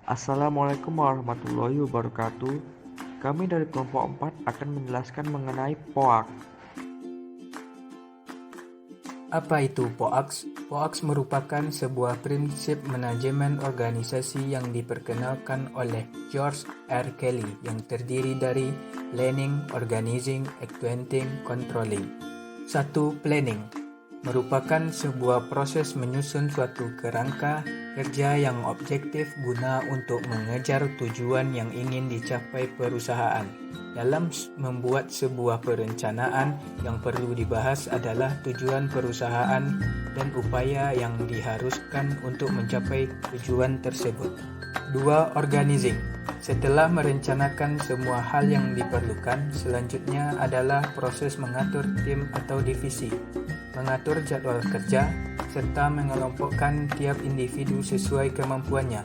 Assalamualaikum warahmatullahi wabarakatuh. Kami dari kelompok 4 akan menjelaskan mengenai POAK. Apa itu POAK? POAK merupakan sebuah prinsip manajemen organisasi yang diperkenalkan oleh George R. Kelly yang terdiri dari Planning, Organizing, Accounting, Controlling. 1. Planning merupakan sebuah proses menyusun suatu kerangka kerja yang objektif guna untuk mengejar tujuan yang ingin dicapai perusahaan. Dalam membuat sebuah perencanaan, yang perlu dibahas adalah tujuan perusahaan dan upaya yang diharuskan untuk mencapai tujuan tersebut. 2. Organizing. Setelah merencanakan semua hal yang diperlukan, selanjutnya adalah proses mengatur tim atau divisi, mengatur jadwal kerja, serta mengelompokkan tiap individu sesuai kemampuannya.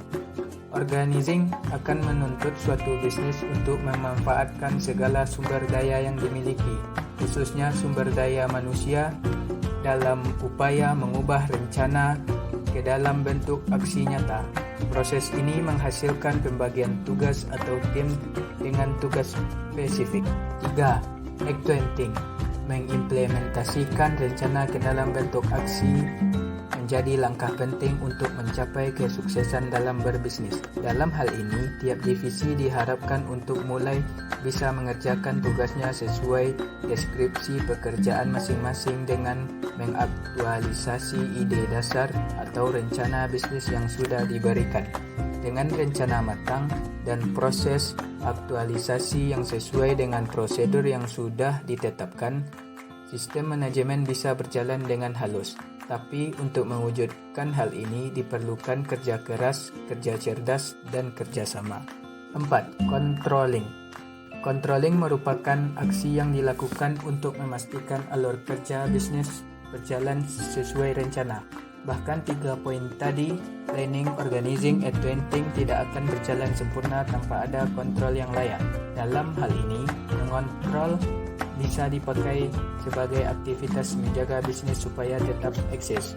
Organizing akan menuntut suatu bisnis untuk memanfaatkan segala sumber daya yang dimiliki, khususnya sumber daya manusia, dalam upaya mengubah rencana ke dalam bentuk aksi nyata. Proses ini menghasilkan pembagian tugas atau tim dengan tugas spesifik. 3. Accounting mengimplementasikan rencana ke dalam bentuk aksi menjadi langkah penting untuk mencapai kesuksesan dalam berbisnis. Dalam hal ini, tiap divisi diharapkan untuk mulai bisa mengerjakan tugasnya sesuai deskripsi pekerjaan masing-masing dengan mengaktualisasi ide dasar atau rencana bisnis yang sudah diberikan. Dengan rencana matang dan proses aktualisasi yang sesuai dengan prosedur yang sudah ditetapkan, sistem manajemen bisa berjalan dengan halus. Tapi untuk mewujudkan hal ini diperlukan kerja keras, kerja cerdas, dan kerjasama. 4. Controlling. Controlling merupakan aksi yang dilakukan untuk memastikan alur kerja bisnis berjalan sesuai rencana. Bahkan 3 poin tadi, planning, organizing, accounting, tidak akan berjalan sempurna tanpa ada kontrol yang layak. Dalam hal ini, mengontrol bisa dipakai sebagai aktivitas menjaga bisnis supaya tetap eksis.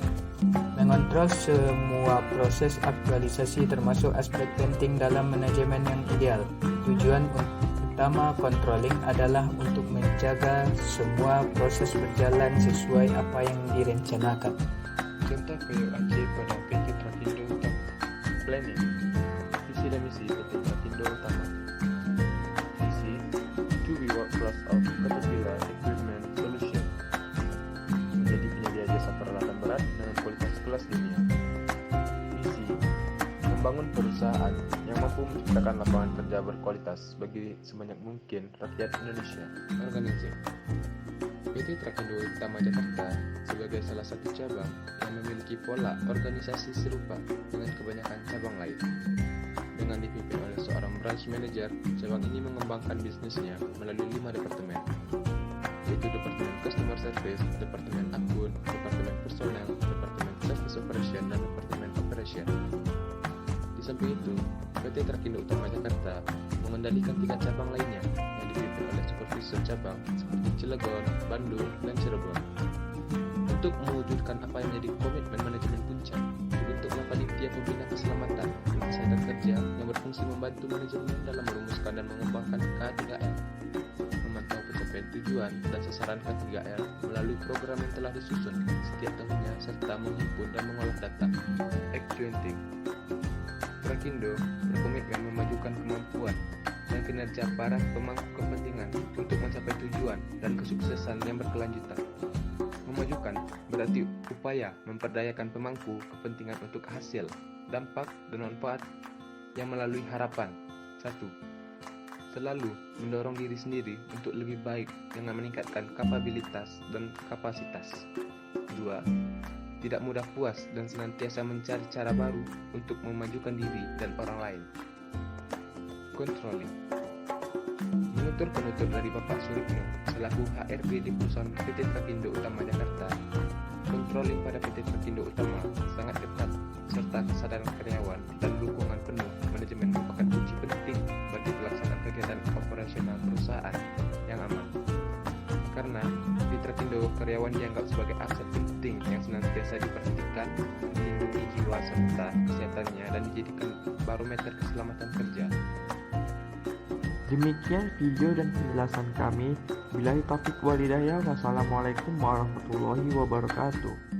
Mengontrol semua proses aktualisasi termasuk aspek penting dalam manajemen yang ideal. Tujuan utama controlling adalah untuk menjaga semua proses berjalan sesuai apa yang direncanakan. Contoh POAK pada PT Trakindo Utama. Planning. Visi dan misi PT Trakindo Utama. Visi, to be world class of Caterpillar Equipment Solution, menjadi penyedia jasa peralatan berat dengan kualitas kelas dunia. Misi, membangun perusahaan yang mampu menciptakan lapangan kerja berkualitas bagi sebanyak mungkin rakyat Indonesia. Organizing. PT Trakindo Utama Jakarta sebagai salah satu cabang yang memiliki pola organisasi serupa dengan kebanyakan cabang lain. Dengan dipimpin oleh seorang branch manager, cabang ini mengembangkan bisnisnya melalui 5 departemen, yaitu Departemen Customer Service, Departemen Akun, Departemen Personel, Departemen Service Operation, dan Departemen Operation. Di samping itu, PT Trakindo Utama Jakarta mengendalikan 3 cabang lainnya yang dipimpin oleh supervisor cabang seperti Cilegon, Bandung, dan Cirebon. Untuk mewujudkan apa yang menjadi komitmen manajemen puncak, dibentuklah panitia pembina keselamatan dan kesehatan kerja yang berfungsi membantu manajemen dalam merumuskan dan mengembangkan K3R, memantau pencapaian tujuan dan sasaran K3R melalui program yang telah disusun setiap tahunnya serta menghimpun dan mengolah data. Accounting. Trakindo berkomitmen memajukan kemampuan dan kinerja para pemangku kepentingan untuk mencapai tujuan dan kesuksesan yang berkelanjutan. Memajukan berarti upaya memperdayakan pemangku kepentingan untuk hasil, dampak, dan manfaat yang melalui harapan. 1. Selalu mendorong diri sendiri untuk lebih baik dengan meningkatkan kapabilitas dan kapasitas. 2. Tidak mudah puas dan senantiasa mencari cara baru untuk memajukan diri dan orang lain. Controlling. Menutur penutur dari Bapak Suripno selaku HRD di perusahaan PT Trakindo Utama Jakarta, controlling pada PT Trakindo Utama sangat ketat serta kesadaran karyawan dan dukungan penuh manajemen merupakan kunci penting bagi pelaksanaan kegiatan operasional perusahaan yang aman. Karena di Trakindo karyawan dianggap sebagai aset penting yang senantiasa diperhatikan, dilindungi jiwa serta kesehatannya dan dijadikan barometer keselamatan kerja. Demikian video dan penjelasan kami. Billahi taufiq wal hidayah. Wassalamualaikum warahmatullahi wabarakatuh.